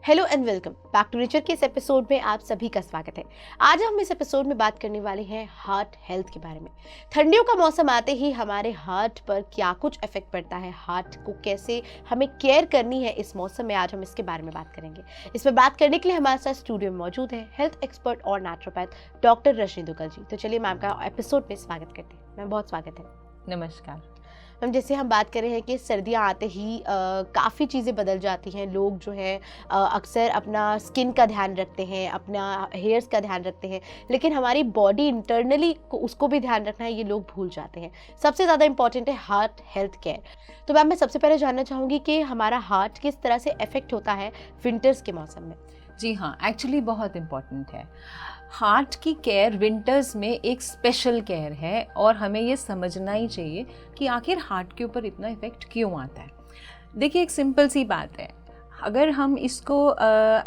Hello and welcome back to रिचर के इस एपिसोड में आप सभी का स्वागत है। आज हम इस एपिसोड में बात करने वाले हैं हार्ट हेल्थ के बारे में। ठंडियों का मौसम आते ही हमारे हार्ट पर क्या कुछ इफेक्ट पड़ता है, हार्ट को कैसे हमें केयर करनी है इस मौसम में, आज हम इसके बारे में बात करेंगे। इसमें बात करने के लिए हमारे साथ स्टूडियो में मौजूद है हेल्थ एक्सपर्ट और नेचुरोपैथ डॉक्टर रजनी दुग्गल जी। तो चलिए मैम का एपिसोड में स्वागत करते हैं। मैम बहुत स्वागत है। नमस्कार मैम, जैसे हम बात कर रहे हैं कि सर्दियाँ आते ही काफ़ी चीज़ें बदल जाती हैं। लोग जो है अक्सर अपना स्किन का ध्यान रखते हैं, अपना हेयर्स का ध्यान रखते हैं, लेकिन हमारी बॉडी इंटरनली उसको भी ध्यान रखना है, ये लोग भूल जाते हैं। सबसे ज़्यादा इंपॉर्टेंट है हार्ट हेल्थ केयर। तो मैम, मैं सबसे पहले जानना चाहूँगी कि हमारा हार्ट किस तरह से अफेक्ट होता है विंटर्स के मौसम में। जी हाँ, एक्चुअली बहुत इम्पॉर्टेंट है। हार्ट की केयर विंटर्स में एक स्पेशल केयर है और हमें ये समझना ही चाहिए कि आखिर हार्ट के ऊपर इतना इफेक्ट क्यों आता है। देखिए, एक सिंपल सी बात है, अगर हम इसको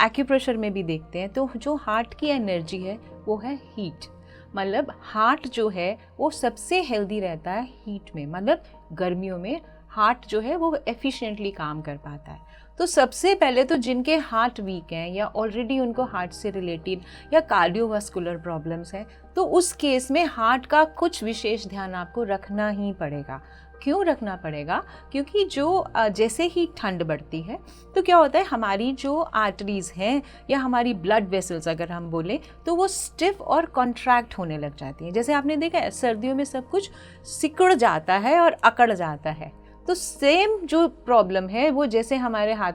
एक्यूप्रेशर में भी देखते हैं तो जो हार्ट की एनर्जी है वो है हीट। मतलब हार्ट जो है वो सबसे हेल्दी रहता है हीट में, मतलब गर्मियों में हार्ट जो है वो एफिशिएंटली काम कर पाता है। तो सबसे पहले तो जिनके हार्ट वीक हैं या ऑलरेडी उनको हार्ट से रिलेटेड या कार्डियोवास्कुलर प्रॉब्लम्स हैं, तो उस केस में हार्ट का कुछ विशेष ध्यान आपको रखना ही पड़ेगा। क्यों रखना पड़ेगा? क्योंकि जो जैसे ही ठंड बढ़ती है तो क्या होता है, हमारी जो आर्टरीज हैं या हमारी ब्लड वेसल्स अगर हम बोलें तो वो स्टिफ और कॉन्ट्रैक्ट होने लग जाती हैं। जैसे आपने देखा है सर्दियों में सब कुछ सिकुड़ जाता है और अकड़ जाता है। तो सेम जो प्रॉब्लम है वो जैसे हमारे हाथ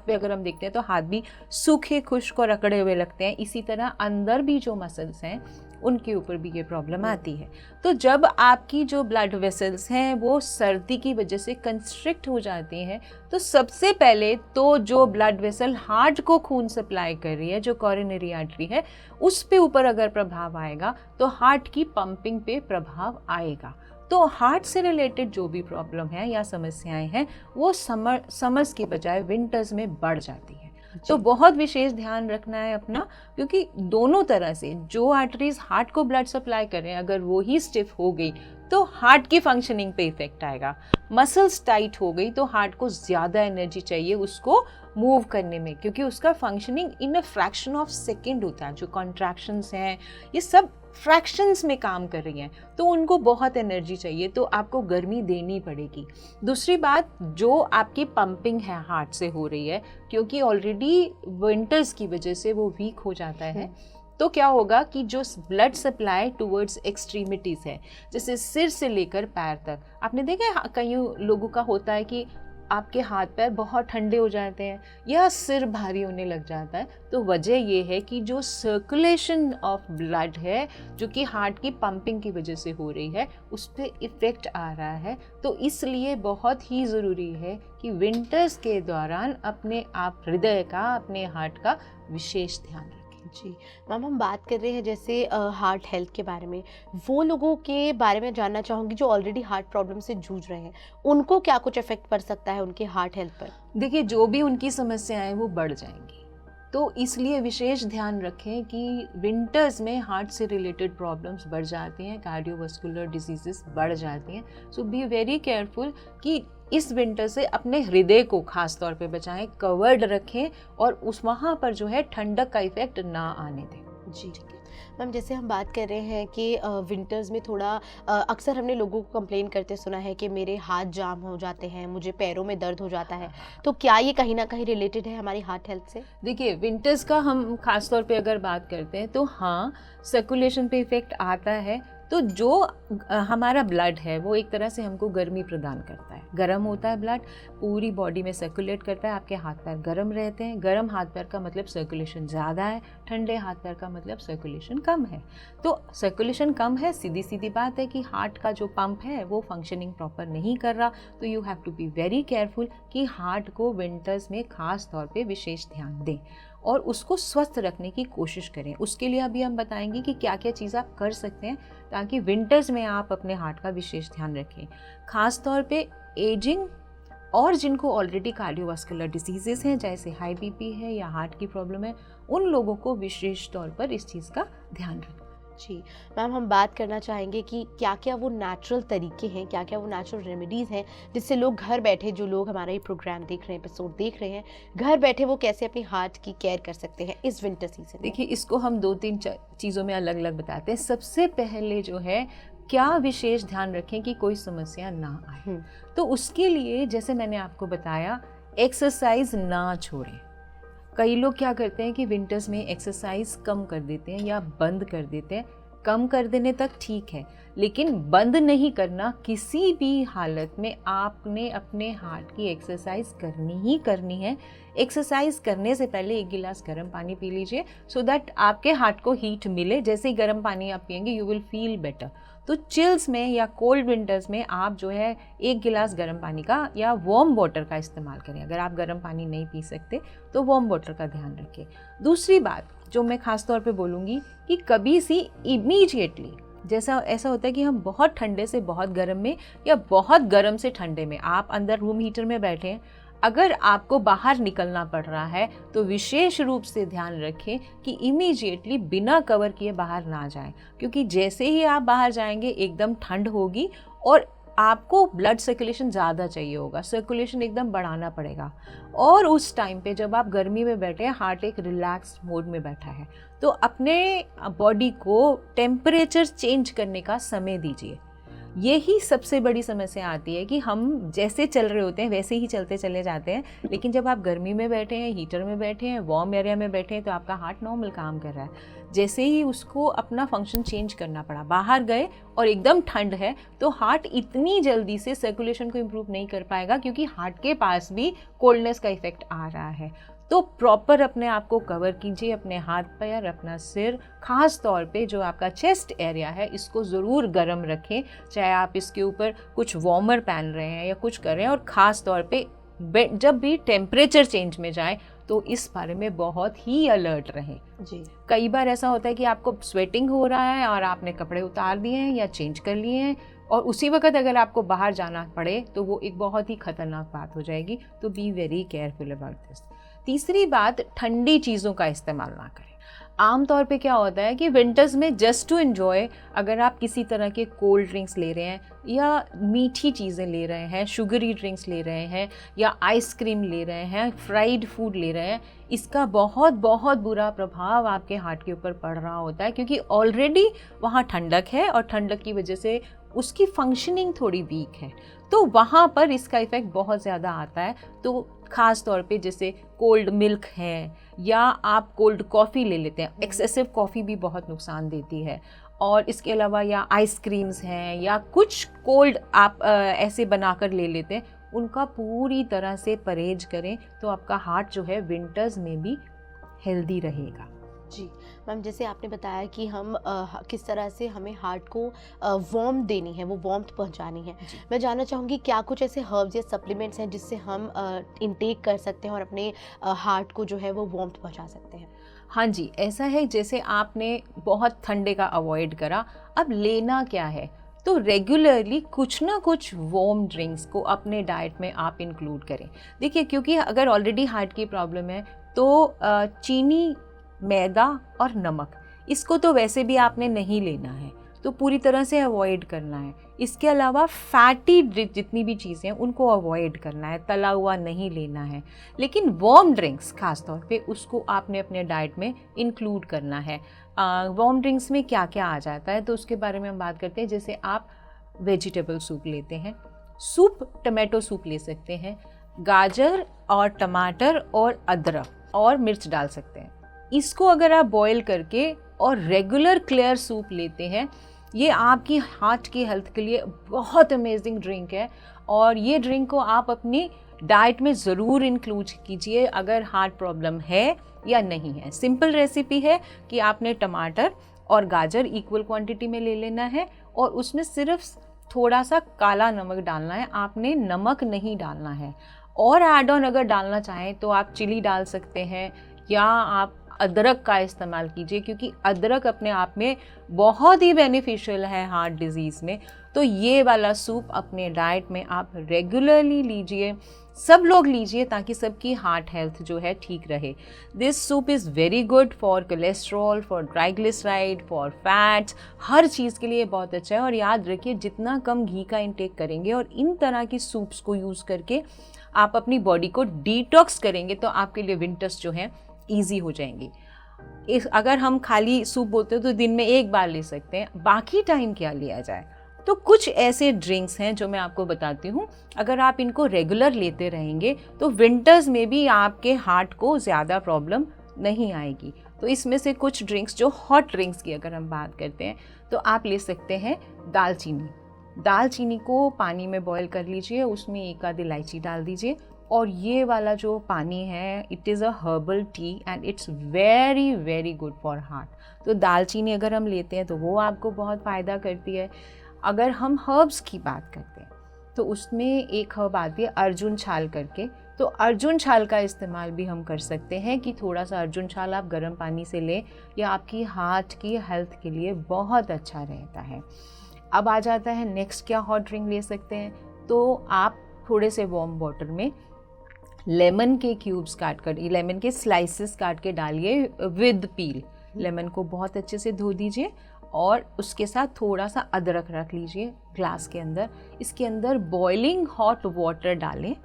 पे अगर हम देखते हैं तो हाथ भी सूखे खुश्क और अकड़े हुए लगते हैं, इसी तरह अंदर भी जो मसल्स हैं उनके ऊपर भी ये प्रॉब्लम आती है। तो जब आपकी जो ब्लड वेसल्स हैं वो सर्दी की वजह से कंस्ट्रिक्ट हो जाती हैं, तो सबसे पहले तो जो ब्लड वेसल हार्ट को खून सप्लाई कर रही है, जो कॉरोनरी आर्टरी है, उस पे ऊपर अगर प्रभाव आएगा तो हार्ट की पंपिंग पे प्रभाव आएगा। तो हार्ट से रिलेटेड जो भी प्रॉब्लम है या समस्याएं हैं वो समर्स की बजाय विंटर्स में बढ़ जाती है। तो बहुत विशेष ध्यान रखना है अपना, क्योंकि दोनों तरह से जो आर्टरीज हार्ट को ब्लड सप्लाई कर रहे हैं अगर वो ही स्टिफ हो गई तो हार्ट की फंक्शनिंग पे इफेक्ट आएगा। मसल्स टाइट हो गई तो हार्ट को ज़्यादा एनर्जी चाहिए उसको मूव करने में, क्योंकि उसका functioning in a fraction of second होता है। जो कॉन्ट्रैक्शंस हैं ये सब फ्रैक्शंस में काम कर रही हैं, तो उनको बहुत एनर्जी चाहिए, तो आपको गर्मी देनी पड़ेगी। दूसरी बात, जो आपकी पंपिंग है हार्ट से हो रही है, क्योंकि ऑलरेडी विंटर्स की वजह से वो वीक हो जाता है, तो क्या होगा कि जो ब्लड सप्लाई टुवर्ड्स एक्सट्रीमिटीज़ है, जैसे सिर से लेकर पैर तक, आपने देखा है कई लोगों का होता है कि आपके हाथ पैर बहुत ठंडे हो जाते हैं या सिर भारी होने लग जाता है। तो वजह ये है कि जो सर्कुलेशन ऑफ ब्लड है, जो कि हार्ट की पंपिंग की वजह से हो रही है, उस पर इफ़ेक्ट आ रहा है। तो इसलिए बहुत ही ज़रूरी है कि विंटर्स के दौरान अपने आप हृदय का, अपने हार्ट का विशेष ध्यान रखें। जी मैम, हम बात कर रहे हैं जैसे हार्ट हेल्थ के बारे में, वो लोगों के बारे में जानना चाहूँगी जो ऑलरेडी हार्ट प्रॉब्लम से जूझ रहे हैं, उनको क्या कुछ इफेक्ट पड़ सकता है उनके हार्ट हेल्थ पर? देखिए, जो भी उनकी समस्याएं वो बढ़ जाएंगी, तो इसलिए विशेष ध्यान रखें कि विंटर्स में हार्ट से रिलेटेड प्रॉब्लम्स बढ़ जाती हैं, कार्डियोवास्कुलर डिजीजेस बढ़ जाती हैं। सो बी वेरी केयरफुल कि इस विंटर से अपने हृदय को खास तौर पे बचाएं, कवर्ड रखें और उस वहाँ पर जो है ठंडक का इफेक्ट ना आने दें। जी ठीक है मैम, जैसे हम बात कर रहे हैं कि विंटर्स में थोड़ा अक्सर हमने लोगों को कंप्लेन करते सुना है कि मेरे हाथ जाम हो जाते हैं, मुझे पैरों में दर्द हो जाता है, तो क्या ये कहीं ना कहीं रिलेटेड है हमारी हार्ट हेल्थ से? देखिए, विंटर्स का हम खास तौर पे अगर बात करते हैं तो हाँ, सर्कुलेशन पे इफेक्ट आता है। तो जो हमारा ब्लड है वो एक तरह से हमको गर्मी प्रदान करता है, गर्म होता है ब्लड, पूरी बॉडी में सर्कुलेट करता है, आपके हाथ पैर गर्म रहते हैं। गर्म हाथ पैर का मतलब सर्कुलेशन ज़्यादा है, ठंडे हाथ पैर का मतलब सर्कुलेशन कम है। तो सर्कुलेशन कम है, सीधी सीधी बात है कि हार्ट का जो पंप है वो फंक्शनिंग प्रॉपर नहीं कर रहा। तो you have to be very careful कि हार्ट को विंटर्स में खास तौर पे विशेष ध्यान दें और उसको स्वस्थ रखने की कोशिश करें। उसके लिए अभी हम बताएंगे कि क्या क्या चीज़ आप कर सकते हैं ताकि विंटर्स में आप अपने हार्ट का विशेष ध्यान रखें। खास तौर पे एजिंग और जिनको ऑलरेडी कार्डियोवास्कुलर डिजीजेस हैं, जैसे हाई बीपी है या हार्ट की प्रॉब्लम है, उन लोगों को विशेष तौर पर इस चीज़ का ध्यान रखें। जी मैम, हम बात करना चाहेंगे कि क्या क्या वो नेचुरल तरीके हैं, क्या क्या वो नेचुरल रेमेडीज़ हैं जिससे लोग घर बैठे, जो लोग हमारा ये प्रोग्राम देख रहे हैं, एपिसोड देख रहे हैं, घर बैठे वो कैसे अपनी हार्ट की केयर कर सकते हैं इस विंटर सीजन में। देखिए, इसको हम 2-3 चीज़ों में अलग अलग बताते हैं। सबसे पहले जो है, क्या विशेष ध्यान रखें कि कोई समस्या ना आए। तो उसके लिए जैसे मैंने आपको बताया, एक्सरसाइज ना छोड़ें। कई लोग क्या करते हैं कि विंटर्स में एक्सरसाइज कम कर देते हैं या बंद कर देते हैं। कम कर देने तक ठीक है, लेकिन बंद नहीं करना। किसी भी हालत में आपने अपने हार्ट की एक्सरसाइज करनी ही करनी है। एक्सरसाइज करने से पहले 1 गिलास गर्म पानी पी लीजिए, सो दैट आपके हार्ट को हीट मिले। जैसे ही गर्म पानी आप पिएंगे, यू विल फील बेटर। तो चिल्स में या कोल्ड विंटर्स में आप जो है 1 गिलास गर्म पानी का या वार्म वाटर का इस्तेमाल करें। अगर आप गर्म पानी नहीं पी सकते तो वार्म वाटर का ध्यान रखें। दूसरी बात जो मैं ख़ास तौर पे बोलूँगी कि कभी सी इमीडिएटली, जैसा ऐसा होता है कि हम बहुत ठंडे से बहुत गर्म में या बहुत गर्म से ठंडे में, आप अंदर रूम हीटर में बैठे हैं, अगर आपको बाहर निकलना पड़ रहा है तो विशेष रूप से ध्यान रखें कि इमीडिएटली बिना कवर किए बाहर ना जाएं, क्योंकि जैसे ही आप बाहर जाएंगे एकदम ठंड होगी और आपको ब्लड सर्कुलेशन ज़्यादा चाहिए होगा, सर्कुलेशन एकदम बढ़ाना पड़ेगा। और उस टाइम पे जब आप गर्मी में बैठे हैं, हार्ट एक रिलैक्स मोड में बैठा है, तो अपने बॉडी को टेम्परेचर चेंज करने का समय दीजिए। यही सबसे बड़ी समस्या आती है कि हम जैसे चल रहे होते हैं वैसे ही चलते चले जाते हैं, लेकिन जब आप गर्मी में बैठे हैं, हीटर में बैठे हैं, वार्म एरिया में बैठे हैं, तो आपका हार्ट नॉर्मल काम कर रहा है। जैसे ही उसको अपना फंक्शन चेंज करना पड़ा, बाहर गए और एकदम ठंड है, तो हार्ट इतनी जल्दी से सर्कुलेशन को इम्प्रूव नहीं कर पाएगा, क्योंकि हार्ट के पास भी कोल्डनेस का इफेक्ट आ रहा है। तो प्रॉपर अपने आप को कवर कीजिए, अपने हाथ पैर, अपना सिर, खास तौर पे जो आपका चेस्ट एरिया है, इसको ज़रूर गर्म रखें। चाहे आप इसके ऊपर कुछ वार्मर पहन रहे हैं या कुछ कर रहे हैं, और ख़ास तौर पे जब भी टेम्परेचर चेंज में जाए तो इस बारे में बहुत ही अलर्ट रहें। जी, कई बार ऐसा होता है कि आपको स्वेटिंग हो रहा है और आपने कपड़े उतार दिए हैं या चेंज कर लिए हैं, और उसी वक्त अगर आपको बाहर जाना पड़े तो वो एक बहुत ही खतरनाक बात हो जाएगी। तो B very careful about this. तीसरी बात, ठंडी चीज़ों का इस्तेमाल ना करें। आमतौर पे क्या होता है कि विंटर्स में जस्ट टू एंजॉय, अगर आप किसी तरह के कोल्ड ड्रिंक्स ले रहे हैं या मीठी चीज़ें ले रहे हैं, शुगरी ड्रिंक्स ले रहे हैं या आइसक्रीम ले रहे हैं, फ्राइड फूड ले रहे हैं, इसका बहुत बहुत बुरा प्रभाव आपके हार्ट के ऊपर पड़ रहा होता है, क्योंकि ऑलरेडी वहाँ ठंडक है और ठंडक की वजह से उसकी फंक्शनिंग थोड़ी वीक है, तो वहाँ पर इसका इफ़ेक्ट बहुत ज़्यादा आता है। तो ख़ास तौर पे जैसे कोल्ड मिल्क है या आप कोल्ड कॉफ़ी ले लेते हैं, एक्सेसिव कॉफ़ी भी बहुत नुकसान देती है। और इसके अलावा या आइसक्रीम्स हैं या कुछ कोल्ड आप ऐसे बनाकर ले लेते हैं, उनका पूरी तरह से परहेज करें, तो आपका हार्ट जो है विंटर्स में भी हेल्दी रहेगा। जी मैम, जैसे आपने बताया कि हम किस तरह से हमें हार्ट को वार्म देनी है, वो वार्मथ पहुंचानी है। मैं जानना चाहूँगी क्या कुछ ऐसे हर्ब्स या सप्लीमेंट्स हैं जिससे हम इनटेक कर सकते हैं और अपने हार्ट को जो है वो वार्मथ पहुंचा सकते हैं। हाँ जी, ऐसा है जैसे आपने बहुत ठंडे का अवॉइड करा, अब लेना क्या है, तो रेगुलरली कुछ ना कुछ वार्म ड्रिंक्स को अपने डाइट में आप इंक्लूड करें। देखिए, क्योंकि अगर ऑलरेडी हार्ट की प्रॉब्लम है तो चीनी, मैदा और नमक, इसको तो वैसे भी आपने नहीं लेना है, तो पूरी तरह से अवॉइड करना है। इसके अलावा फैटी जितनी भी चीज़ें हैं उनको अवॉइड करना है, तला हुआ नहीं लेना है। लेकिन वार्म ड्रिंक्स खास तौर पे उसको आपने अपने डाइट में इंक्लूड करना है। वार्म ड्रिंक्स में क्या क्या आ जाता है, तो उसके बारे में हम बात करते हैं। जैसे आप वेजिटेबल सूप लेते हैं, सूप टमाटो सूप ले सकते हैं, गाजर और टमाटर और अदरक और मिर्च डाल सकते हैं। इसको अगर आप बॉईल करके और रेगुलर क्लियर सूप लेते हैं, ये आपकी हार्ट की हेल्थ के लिए बहुत अमेजिंग ड्रिंक है, और ये ड्रिंक को आप अपनी डाइट में ज़रूर इंक्लूड कीजिए अगर हार्ट प्रॉब्लम है या नहीं है। सिंपल रेसिपी है कि आपने टमाटर और गाजर इक्वल क्वांटिटी में ले लेना है और उसमें सिर्फ थोड़ा सा काला नमक डालना है, आपने नमक नहीं डालना है। और ऐड ऑन अगर डालना चाहें तो आप चिली डाल सकते हैं या आप अदरक का इस्तेमाल कीजिए, क्योंकि अदरक अपने आप में बहुत ही बेनिफिशियल है हार्ट डिजीज़ में। तो ये वाला सूप अपने डाइट में आप रेगुलरली लीजिए, सब लोग लीजिए, ताकि सबकी हार्ट हेल्थ जो है ठीक रहे। This soup is very good for cholesterol, for triglyceride, for fats, हर चीज़ के लिए बहुत अच्छा है। और याद रखिए, जितना कम घी का इंटेक करेंगे और इन तरह की सूप्स को यूज़ करके आप अपनी बॉडी को डिटॉक्स करेंगे, तो आपके लिए विंटर्स जो हैं ईजी हो जाएंगी। अगर हम खाली सूप बोलते हैं तो दिन में एक बार ले सकते हैं, बाकी टाइम क्या लिया जाए? तो कुछ ऐसे ड्रिंक्स हैं जो मैं आपको बताती हूँ, अगर आप इनको रेगुलर लेते रहेंगे तो विंटर्स में भी आपके हार्ट को ज़्यादा प्रॉब्लम नहीं आएगी। तो इसमें से कुछ ड्रिंक्स, जो हॉट ड्रिंक्स की अगर हम बात करते हैं, तो आप ले सकते हैं दालचीनी। दालचीनी को पानी में बॉईल कर लीजिए, उसमें एक आध इलायची डाल दीजिए, और ये वाला जो पानी है, it is a herbal tea and it's very very good for heart. तो दालचीनी अगर हम लेते हैं तो वो आपको बहुत फ़ायदा करती है। अगर हम हर्ब्स की बात करते हैं तो उसमें एक हर्ब आती है अर्जुन छाल करके, तो अर्जुन छाल का इस्तेमाल भी हम कर सकते हैं कि थोड़ा सा अर्जुन छाल आप गर्म पानी से लें, या आपकी हार्ट की हेल्थ के लिए बहुत अच्छा रहता है। अब आ जाता है नेक्स्ट, क्या हॉट ड्रिंक ले सकते हैं? तो आप थोड़े से वार्म वाटर में लेमन के क्यूब्स काट कर, लेमन के स्लाइसेस काट के डालिए विद पील। लेमन को बहुत अच्छे से धो दीजिए और उसके साथ थोड़ा सा अदरक रख लीजिए ग्लास के अंदर, इसके अंदर बॉइलिंग हॉट वाटर डालें,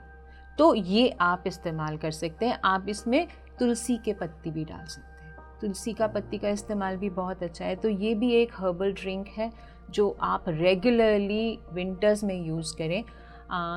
तो ये आप इस्तेमाल कर सकते हैं। आप इसमें तुलसी के पत्ती भी डाल सकते हैं, तुलसी का पत्ती का इस्तेमाल भी बहुत अच्छा है। तो ये भी एक हर्बल ड्रिंक है जो आप रेगुलरली विंटर्स में यूज़ करें।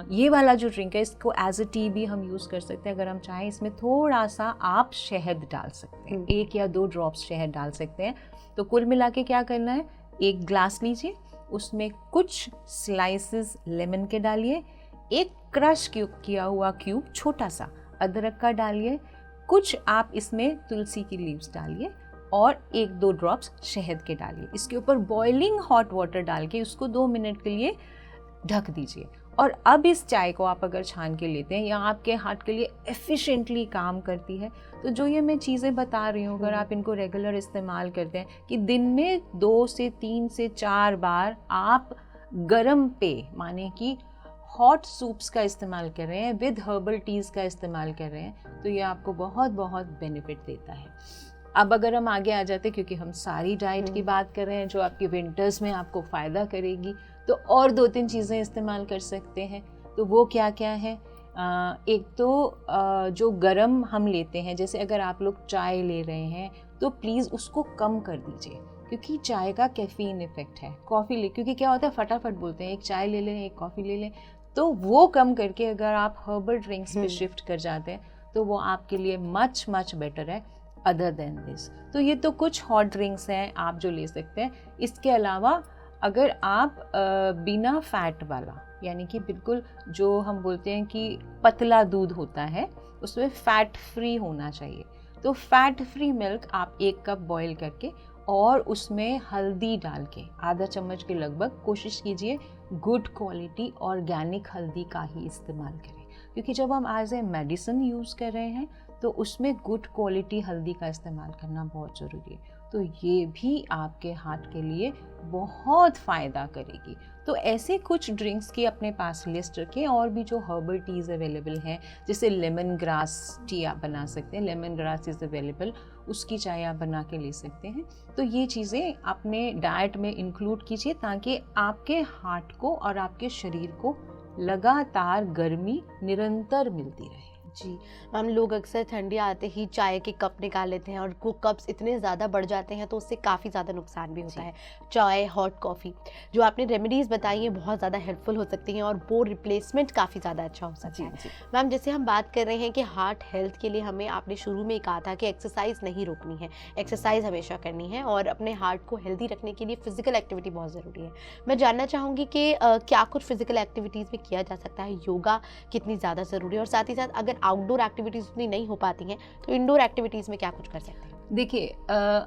ये वाला जो ड्रिंक है, इसको एज अ टी भी हम यूज़ कर सकते हैं। अगर हम चाहें इसमें थोड़ा सा आप शहद डाल सकते हैं, 1 या 2 ड्रॉप्स शहद डाल सकते हैं। तो कुल मिला के क्या करना है, एक ग्लास लीजिए, उसमें कुछ स्लाइसेस लेमन के डालिए, एक क्रश किया हुआ क्यूब छोटा सा अदरक का डालिए, कुछ आप इसमें तुलसी की लीव्स डालिए और 1-2 ड्रॉप्स शहद के डालिए। इसके ऊपर बॉइलिंग हॉट वाटर डाल के उसको 2 मिनट के लिए ढक दीजिए। और अब इस चाय को आप अगर छान के लेते हैं, या आपके हार्ट के लिए एफिशिएंटली काम करती है, तो जो ये मैं चीज़ें बता रही हूँ, अगर आप इनको रेगुलर इस्तेमाल करते हैं कि दिन में 2 से 3 से 4 बार आप गर्म पेय, माने कि हॉट सूप्स का इस्तेमाल कर रहे हैं, विद हर्बल टीज़ का इस्तेमाल कर रहे हैं, तो ये आपको बहुत बहुत बेनिफिट देता है। अब अगर हम आगे आ जाते हैं, क्योंकि हम सारी डाइट की बात कर रहे हैं जो आपकी विंटर्स में आपको फ़ायदा करेगी, तो और 2-3 चीज़ें इस्तेमाल कर सकते हैं। तो वो क्या क्या है? एक तो जो गरम हम लेते हैं, जैसे अगर आप लोग चाय ले रहे हैं तो प्लीज़ उसको कम कर दीजिए, क्योंकि चाय का कैफ़ीन इफ़ेक्ट है। कॉफ़ी ले, क्योंकि क्या होता है, फटाफट बोलते हैं एक चाय ले लें, एक कॉफ़ी ले लें, तो वो कम करके अगर आप हर्बल ड्रिंक्स पे शिफ्ट कर जाते हैं तो वो आपके लिए मच मच बेटर है अदर देन दिस। तो ये तो कुछ हॉट ड्रिंक्स हैं आप जो ले सकते हैं। इसके अलावा अगर आप बिना फैट वाला, यानी कि बिल्कुल जो हम बोलते हैं कि पतला दूध होता है, उसमें फ़ैट फ्री होना चाहिए, तो फैट फ्री मिल्क आप 1 कप बॉईल करके और उसमें हल्दी डाल के आधा चम्मच के लगभग, कोशिश कीजिए गुड क्वालिटी ऑर्गेनिक हल्दी का ही इस्तेमाल करें, क्योंकि जब हम एज ए मेडिसिन यूज़ कर रहे हैं तो उसमें गुड क्वालिटी हल्दी का इस्तेमाल करना बहुत ज़रूरी है। तो ये भी आपके हार्ट के लिए बहुत फ़ायदा करेगी। तो ऐसे कुछ ड्रिंक्स की अपने पास लिस्ट रखें। और भी जो हर्बल टीज़ अवेलेबल हैं, जैसे लेमन ग्रास टी आप बना सकते हैं, लेमन ग्रास इज़ अवेलेबल, उसकी चाय आप बना के ले सकते हैं। तो ये चीज़ें अपने डाइट में इंक्लूड कीजिए, ताकि आपके हार्ट को और आपके शरीर को लगातार गर्मी निरंतर मिलती रहे। जी मैम, लोग अक्सर ठंडी आते ही चाय के कप निकाल लेते हैं और वो कप्स इतने ज़्यादा बढ़ जाते हैं तो उससे काफ़ी ज़्यादा नुकसान भी होता है। चाय, हॉट कॉफ़ी, जो आपने रेमेडीज़ बताई हैं बहुत ज़्यादा हेल्पफुल हो सकती हैं और वो रिप्लेसमेंट काफ़ी ज़्यादा अच्छा हो सकता है। मैम, जैसे हम बात कर रहे हैं कि हार्ट हेल्थ के लिए हमें, आपने शुरू में कहा था कि एक्सरसाइज नहीं रोकनी है, एक्सरसाइज हमेशा करनी है और अपने हार्ट को हेल्दी रखने के लिए फिजिकल एक्टिविटी बहुत ज़रूरी है। मैं जानना चाहूँगी कि क्या कुछ फिजिकल एक्टिविटीज़ में किया जा सकता है, योगा कितनी ज़्यादा ज़रूरी है, और साथ ही साथ अगर आउटडोर एक्टिविटीज़ उतनी नहीं हो पाती हैं, तो इंडोर एक्टिविटीज़ में क्या कुछ कर सकते हैं? देखिए,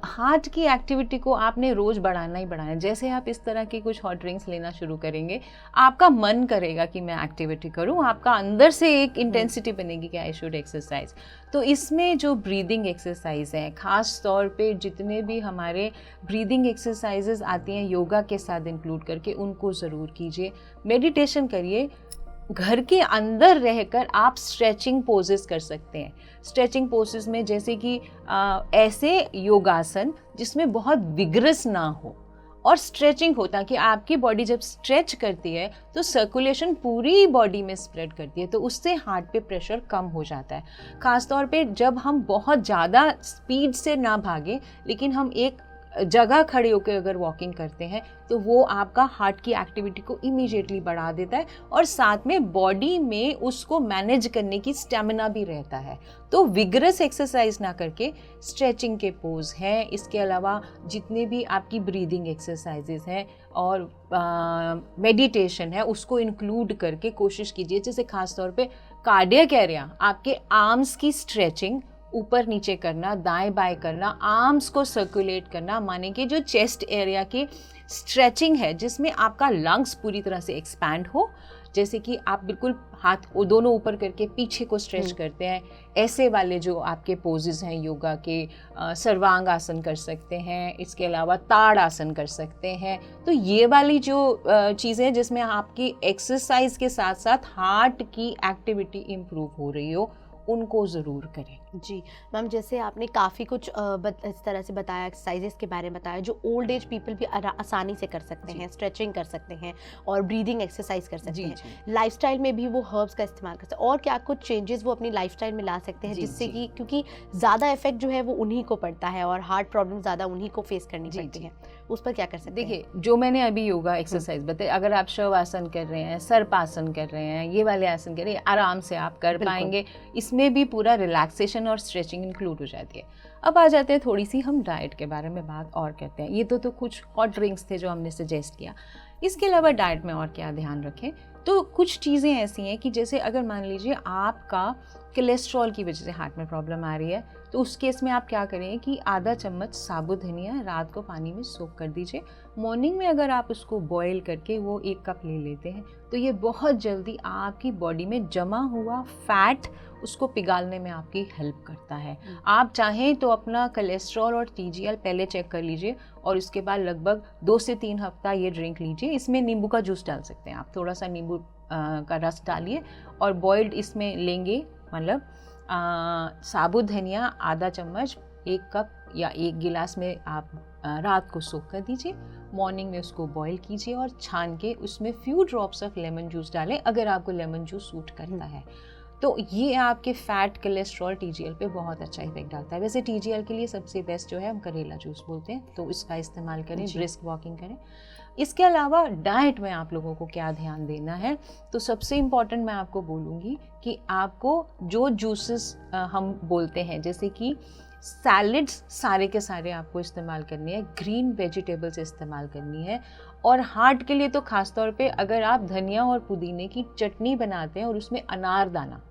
हार्ट की एक्टिविटी को आपने रोज़ बढ़ाना ही बढ़ाना है। जैसे आप इस तरह की कुछ हॉट ड्रिंक्स लेना शुरू करेंगे, आपका मन करेगा कि मैं एक्टिविटी करूं, आपका अंदर से एक इंटेंसिटी बनेगी कि आई शुड एक्सरसाइज। तो इसमें जो ब्रीदिंग एक्सरसाइज हैं, ख़ास तौर पे जितने भी हमारे ब्रीदिंग एक्सरसाइजेज आती हैं योगा के साथ इंक्लूड करके, उनको ज़रूर कीजिए। मेडिटेशन करिए। घर के अंदर रहकर आप स्ट्रेचिंग पोजेस कर सकते हैं। स्ट्रेचिंग पोजेस में जैसे कि ऐसे योगासन जिसमें बहुत विग्रस ना हो और स्ट्रेचिंग हो, ताकि आपकी बॉडी जब स्ट्रेच करती है तो सर्कुलेशन पूरी बॉडी में स्प्रेड करती है, तो उससे हार्ट पे प्रेशर कम हो जाता है। ख़ासतौर पे जब हम बहुत ज़्यादा स्पीड से ना भागें, लेकिन हम एक जगह खड़े होकर अगर वॉकिंग करते हैं, तो वो आपका हार्ट की एक्टिविटी को इमीडिएटली बढ़ा देता है और साथ में बॉडी में उसको मैनेज करने की स्टेमिना भी रहता है। तो विगरस एक्सरसाइज ना करके स्ट्रेचिंग के पोज हैं, इसके अलावा जितने भी आपकी ब्रीदिंग एक्सरसाइजेस हैं और मेडिटेशन है, उसको इंक्लूड करके कोशिश कीजिए। जैसे खास तौर पे कार्डियक एरिया, आपके आर्म्स की स्ट्रेचिंग, ऊपर नीचे करना, दाएं बाएं करना, आर्म्स को सर्कुलेट करना, माने कि जो चेस्ट एरिया की स्ट्रेचिंग है जिसमें आपका लंग्स पूरी तरह से एक्सपैंड हो। जैसे कि आप बिल्कुल हाथ दोनों ऊपर करके पीछे को स्ट्रेच करते हैं, ऐसे वाले जो आपके पोजेस हैं योगा के, सर्वांग आसन कर सकते हैं, इसके अलावा ताड़ आसन कर सकते हैं। तो ये वाली जो चीज़ें हैं जिसमें आपकी एक्सरसाइज के साथ साथ हार्ट की एक्टिविटी इम्प्रूव हो रही हो, उनको ज़रूर करें। जी मैम, जैसे आपने काफ़ी कुछ इस तरह से बताया, एक्सरसाइजेस के बारे में बताया जो ओल्ड एज पीपल भी आसानी से कर सकते हैं, स्ट्रेचिंग कर सकते हैं और ब्रीदिंग एक्सरसाइज कर सकते हैं। लाइफस्टाइल में भी वो हर्ब्स का इस्तेमाल कर सकते हैं, और क्या कुछ चेंजेस वो अपनी लाइफस्टाइल में ला सकते हैं जिससे कि, क्योंकि ज़्यादा इफेक्ट जो है वो उन्हीं को पड़ता है और हार्ट प्रॉब्लम ज़्यादा उन्हीं को फेस करनी पड़ती है, उस पर क्या कर सकते हैं? देखिए, जो मैंने अभी योगा एक्सरसाइज बताई, अगर आप शवासन कर रहे हैं, सर्पासन कर रहे हैं, ये वाले आसन कर रहे हैं, आराम से आप कर पाएंगे। इसमें भी पूरा रिलैक्सेशन और स्ट्रेचिंग इंक्लूड हो जाती है। अब आ जाते हैं थोड़ी सी हम डाइट के बारे में बात और करते हैं। ये तो कुछ हॉट ड्रिंक्स थे जो हमने सजेस्ट किया। इसके अलावा डाइट में और क्या ध्यान रखें, तो कुछ चीज़ें ऐसी हैं कि जैसे अगर मान लीजिए आपका कोलेस्ट्रॉल की वजह से हार्ट में प्रॉब्लम आ रही है, तो उस केस में आप क्या करें कि आधा चम्मच साबुत धनिया रात को पानी में सोक कर दीजिए। मॉर्निंग में अगर आप उसको बॉईल करके वो 1 कप ले लेते हैं, तो ये बहुत जल्दी आपकी बॉडी में जमा हुआ फैट उसको पिघालने में आपकी हेल्प करता है। आप चाहें तो अपना कोलेस्ट्रॉल और TGL पहले चेक कर लीजिए और इसके बाद लगभग 2 से 3 हफ्ता ये ड्रिंक लीजिए। इसमें नींबू का जूस डाल सकते हैं आप, थोड़ा सा नींबू का रस डालिए और बॉइल्ड इसमें लेंगे, मतलब साबुत धनिया आधा चम्मच 1 कप या 1 गिलास में आप रात को सोख कर दीजिए। मॉर्निंग में उसको बॉईल कीजिए और छान के उसमें few drops of lemon juice डालें, अगर आपको लेमन जूस सूट करता है। तो ये आपके फैट, कोलेस्ट्रॉल, TGL पे बहुत अच्छा इफेक्ट डालता है। वैसे TGL के लिए सबसे बेस्ट जो है हम करेला जूस बोलते हैं, तो इसका इस्तेमाल करें, ब्रिस्क वॉकिंग करें। इसके अलावा डाइट में आप लोगों को क्या ध्यान देना है, तो सबसे इम्पॉर्टेंट मैं आपको बोलूँगी कि आपको जो जूसेस हम बोलते हैं, जैसे कि सैलड्स सारे के सारे आपको इस्तेमाल करनी है, ग्रीन वेजिटेबल्स इस्तेमाल करनी है। और हार्ट के लिए तो ख़ास तौर पे अगर आप धनिया और पुदीने की चटनी बनाते हैं और उसमें अनारदाना,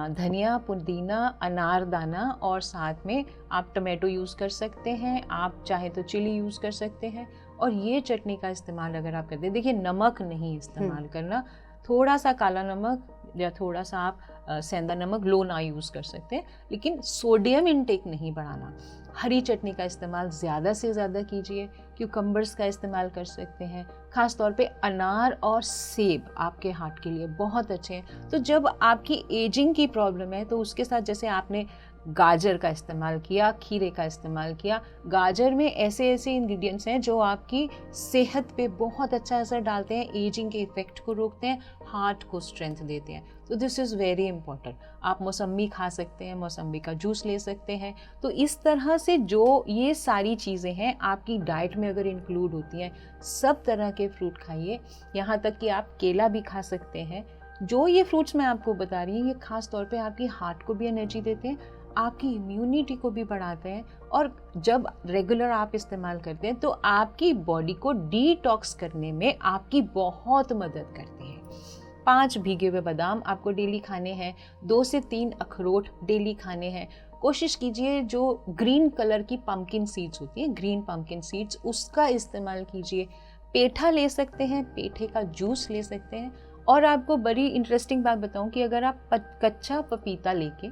धनिया, पुदीना, अनारदाना और साथ में आप टमाटो यूज़ कर सकते हैं, आप चाहे तो चिली यूज़ कर सकते हैं, और ये चटनी का इस्तेमाल अगर आप करते हैं, देखिए नमक नहीं इस्तेमाल करना, थोड़ा सा काला नमक या थोड़ा सा आप सेंधा नमक लो ना यूज़ कर सकते हैं, लेकिन सोडियम इनटेक नहीं बढ़ाना। हरी चटनी का इस्तेमाल ज़्यादा से ज़्यादा कीजिए, क्यूकम्बर्स का इस्तेमाल कर सकते हैं, ख़ास तौर पे अनार और सेब आपके हार्ट के लिए बहुत अच्छे हैं। तो जब आपकी एजिंग की प्रॉब्लम है तो उसके साथ जैसे आपने गाजर का इस्तेमाल किया, खीरे का इस्तेमाल किया, गाजर में ऐसे ऐसे इंग्रेडिएंट्स हैं जो आपकी सेहत पे बहुत अच्छा असर डालते हैं, एजिंग के इफ़ेक्ट को रोकते हैं, हार्ट को स्ट्रेंथ देते हैं। तो दिस इज़ वेरी इंपॉर्टेंट। आप मौसम्बी खा सकते हैं, मौसम्बी का जूस ले सकते हैं। तो इस तरह से जो ये सारी चीज़ें हैं आपकी डाइट में अगर इंक्लूड होती हैं, सब तरह के फ्रूट खाइए, यहाँ तक कि आप केला भी खा सकते हैं। जो ये फ्रूट्स मैं आपको बता रही हूँ, ये खास तौर पे आपकी हार्ट को भी एनर्जी देते हैं, आपकी इम्यूनिटी को भी बढ़ाते हैं, और जब रेगुलर आप इस्तेमाल करते हैं तो आपकी बॉडी को डिटॉक्स करने में आपकी बहुत मदद करते हैं। 5 भीगे हुए बादाम आपको डेली खाने हैं, 2 से 3 अखरोट डेली खाने हैं। कोशिश कीजिए जो ग्रीन कलर की पम्पकिन सीड्स होती हैं, ग्रीन पम्पकिन सीड्स, उसका इस्तेमाल कीजिए। पेठा ले सकते हैं, पेठे का जूस ले सकते हैं। और आपको बड़ी इंटरेस्टिंग बात बताऊं कि अगर आप कच्चा पपीता लेके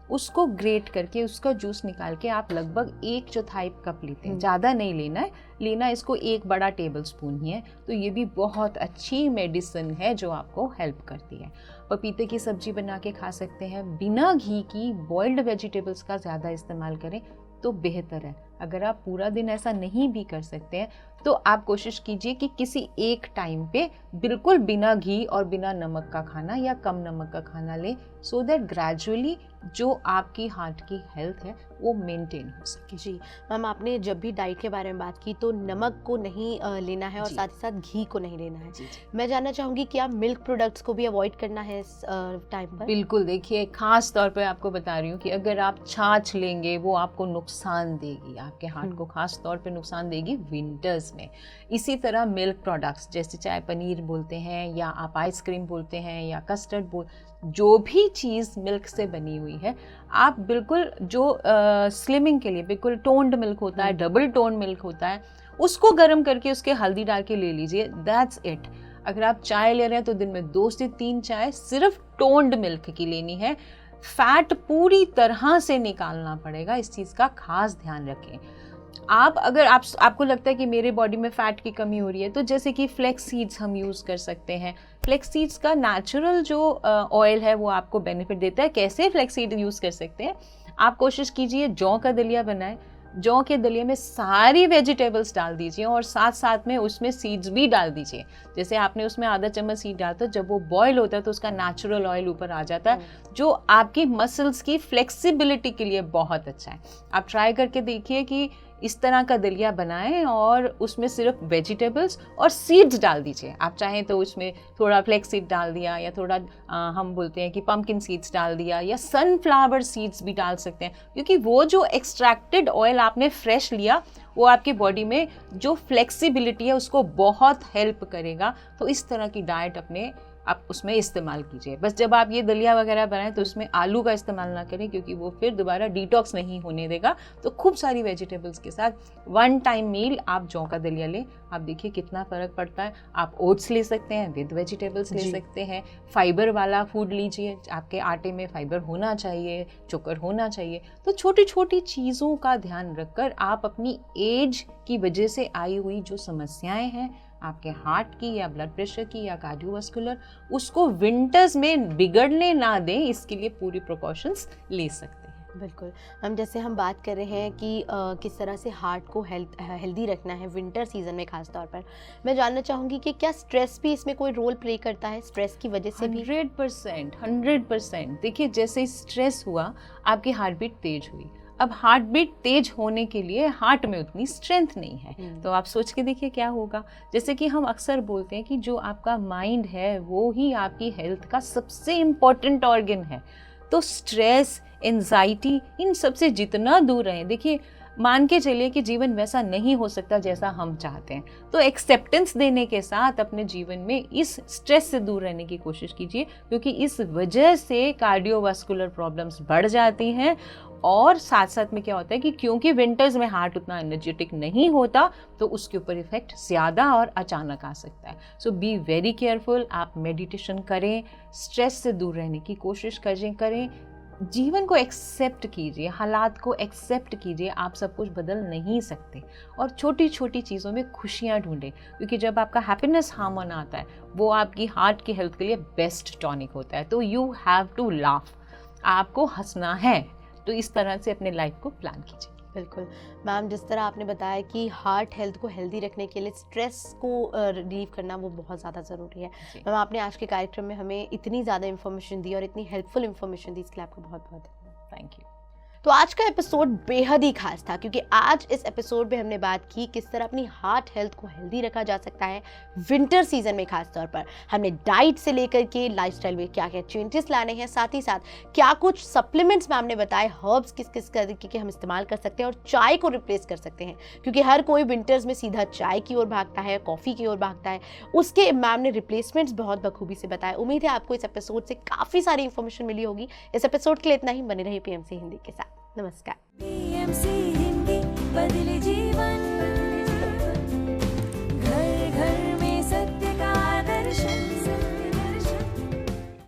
उसको ग्रेट करके उसका जूस निकाल के आप लगभग 1/4 कप लेते हैं, ज़्यादा नहीं लेना है, लेना इसको 1 बड़ा टेबल स्पून ही है, तो ये भी बहुत अच्छी मेडिसिन है जो आपको हेल्प करती है। पपीते की सब्जी बना के खा सकते हैं। बिना घी की बॉइल्ड वेजिटेबल्स का ज़्यादा इस्तेमाल करें तो बेहतर है। अगर आप पूरा दिन ऐसा नहीं भी कर सकते हैं तो आप कोशिश कीजिए कि किसी एक टाइम पे बिल्कुल बिना घी और बिना नमक का खाना या कम नमक का खाना लें, सो दैट ग्रेजुअली जो आपकी हार्ट की हेल्थ है वो मेंटेन हो सके। जी मैम, आपने जब भी डाइट के बारे में बात की तो नमक को नहीं लेना है और साथ ही साथ घी को नहीं लेना है। जी। मैं जानना चाहूँगी क्या मिल्क प्रोडक्ट्स को भी अवॉइड करना है इस टाइम पर? बिल्कुल, देखिए खास तौर पे आपको बता रही हूँ कि अगर आप छाछ लेंगे वो आपको नुकसान देगी, आपके हार्ट को खास तौर पे नुकसान देगी विंटर्स में। इसी तरह मिल्क प्रोडक्ट्स जैसे चाहे पनीर बोलते हैं या आप आइसक्रीम बोलते हैं या कस्टर्ड जो भी चीज़ मिल्क से बनी हुई है, आप बिल्कुल जो स्लिमिंग के लिए बिल्कुल टोन्ड मिल्क होता है, डबल टोन मिल्क होता है, उसको गर्म करके उसके हल्दी डाल के ले लीजिए, दैट्स इट। अगर आप चाय ले रहे हैं तो दिन में 2 से 3 चाय सिर्फ टोन्ड मिल्क की लेनी है। फैट पूरी तरह से निकालना पड़ेगा, इस चीज़ का खास ध्यान रखें। अगर आपको लगता है कि मेरे बॉडी में फ़ैट की कमी हो रही है तो जैसे कि फ्लेक्स सीड्स हम यूज़ कर सकते हैं। फ्लेक्स सीड्स का नेचुरल जो ऑयल है वो आपको बेनिफिट देता है। कैसे फ्लेक्स सीड यूज़ कर सकते हैं? आप कोशिश कीजिए जौ का दलिया बनाएं, जौ के दलिया में सारी वेजिटेबल्स डाल दीजिए और साथ साथ में उसमें सीड्स भी डाल दीजिए। जैसे आपने उसमें आधा चम्मच सीड डालता है, जब वो बॉयल होता है तो उसका नेचुरल ऑयल ऊपर आ जाता है, जो आपकी मसल्स की फ्लेक्सिबिलिटी के लिए बहुत अच्छा है। आप ट्राई करके देखिए कि इस तरह का दलिया बनाएं और उसमें सिर्फ वेजिटेबल्स और सीड्स डाल दीजिए। आप चाहें तो उसमें थोड़ा फ्लेक्स सीड डाल दिया या थोड़ा हम बोलते हैं कि पम्पकिन सीड्स डाल दिया या सनफ्लावर सीड्स भी डाल सकते हैं, क्योंकि वो जो एक्सट्रैक्टेड ऑयल आपने फ्रेश लिया वो आपकी बॉडी में जो फ्लेक्सिबिलिटी है उसको बहुत हेल्प करेगा। तो इस तरह की डाइट आप उसमें इस्तेमाल कीजिए। बस जब आप ये दलिया वगैरह बनाएं तो उसमें आलू का इस्तेमाल ना करें, क्योंकि वो फिर दोबारा डिटॉक्स नहीं होने देगा। तो खूब सारी वेजिटेबल्स के साथ 1 टाइम मील आप जौ का दलिया लें, आप देखिए कितना फ़र्क पड़ता है। आप ओट्स ले सकते हैं, विद वेजिटेबल्स ले सकते हैं। फाइबर वाला फूड लीजिए, आपके आटे में फाइबर होना चाहिए, चोकर होना चाहिए। तो छोटी छोटी चीज़ों का ध्यान रखकर आप अपनी एज की वजह से आई हुई जो समस्याएं हैं आपके हार्ट की या ब्लड प्रेशर की या कार्डियोवास्कुलर, उसको विंटर्स में बिगड़ने ना दें, इसके लिए पूरी प्रिकॉशंस ले सकते हैं। बिल्कुल। जैसे हम बात कर रहे हैं कि किस तरह से हार्ट को हेल्दी रखना है विंटर सीजन में खास तौर पर, मैं जानना चाहूँगी कि क्या स्ट्रेस भी इसमें कोई रोल प्ले करता है? स्ट्रेस की वजह से भी 100%। देखिए जैसे स्ट्रेस हुआ आपकी हार्ट बीट तेज हुई। अब हार्ट बीट तेज होने के लिए हार्ट में उतनी स्ट्रेंथ नहीं है, तो आप सोच के देखिए क्या होगा। जैसे कि हम अक्सर बोलते हैं कि जो आपका माइंड है वो ही आपकी हेल्थ का सबसे इम्पॉर्टेंट ऑर्गन है। तो स्ट्रेस, एंजाइटी, इन सब से जितना दूर रहें। देखिए मान के चलिए कि जीवन वैसा नहीं हो सकता जैसा हम चाहते हैं, तो एक्सेप्टेंस देने के साथ अपने जीवन में इस स्ट्रेस से दूर रहने की कोशिश कीजिए, क्योंकि इस वजह से कार्डियोवास्कुलर प्रॉब्लम्स बढ़ जाती हैं। और साथ साथ में क्या होता है कि क्योंकि विंटर्स में हार्ट उतना एनर्जेटिक नहीं होता तो उसके ऊपर इफेक्ट ज़्यादा और अचानक आ सकता है। सो बी वेरी केयरफुल। आप मेडिटेशन करें, स्ट्रेस से दूर रहने की कोशिश करें, जीवन को एक्सेप्ट कीजिए, हालात को एक्सेप्ट कीजिए। आप सब कुछ बदल नहीं सकते और छोटी छोटी चीज़ों में खुशियाँ ढूंढें, क्योंकि जब आपका हैप्पीनेस हार्मोन आता है वो आपकी हार्ट की हेल्थ के लिए बेस्ट टॉनिक होता है। तो यू हैव टू लाफ, आपको हंसना है। तो इस तरह से अपने लाइफ को प्लान कीजिए। बिल्कुल मैम, जिस तरह आपने बताया कि हार्ट हेल्थ को हेल्दी रखने के लिए स्ट्रेस को रिलीव करना वो बहुत ज़्यादा ज़रूरी है। मैम आपने आज के कार्यक्रम में हमें इतनी ज़्यादा इन्फॉर्मेशन दी और इतनी हेल्पफुल इन्फॉर्मेशन दी, इसके लिए आपका बहुत बहुत धन्यवाद। Thank you. तो आज का एपिसोड बेहद ही खास था, क्योंकि आज इस एपिसोड में हमने बात की किस तरह अपनी हार्ट हेल्थ को हेल्दी रखा जा सकता है विंटर सीजन में। खास तौर पर हमने डाइट से लेकर के लाइफस्टाइल में क्या क्या चेंजेस लाने हैं, साथ ही साथ क्या कुछ सप्लीमेंट्स में हमने बताए, हर्ब्स किस किस तरीके के हम इस्तेमाल कर सकते हैं और चाय को रिप्लेस कर सकते हैं, क्योंकि हर कोई विंटर्स में सीधा चाय की ओर भागता है, कॉफ़ी की ओर भागता है। उसके मैम ने रिप्लेसमेंट्स बहुत बखूबी से बताए। उम्मीद है आपको इस एपिसोड से काफ़ी सारी इंफॉर्मेशन मिली होगी। इस एपिसोड के लिए इतना ही। बने रहिए PMC हिंदी के साथ। नमस्कार। PMC हिंदी बदले जीवन।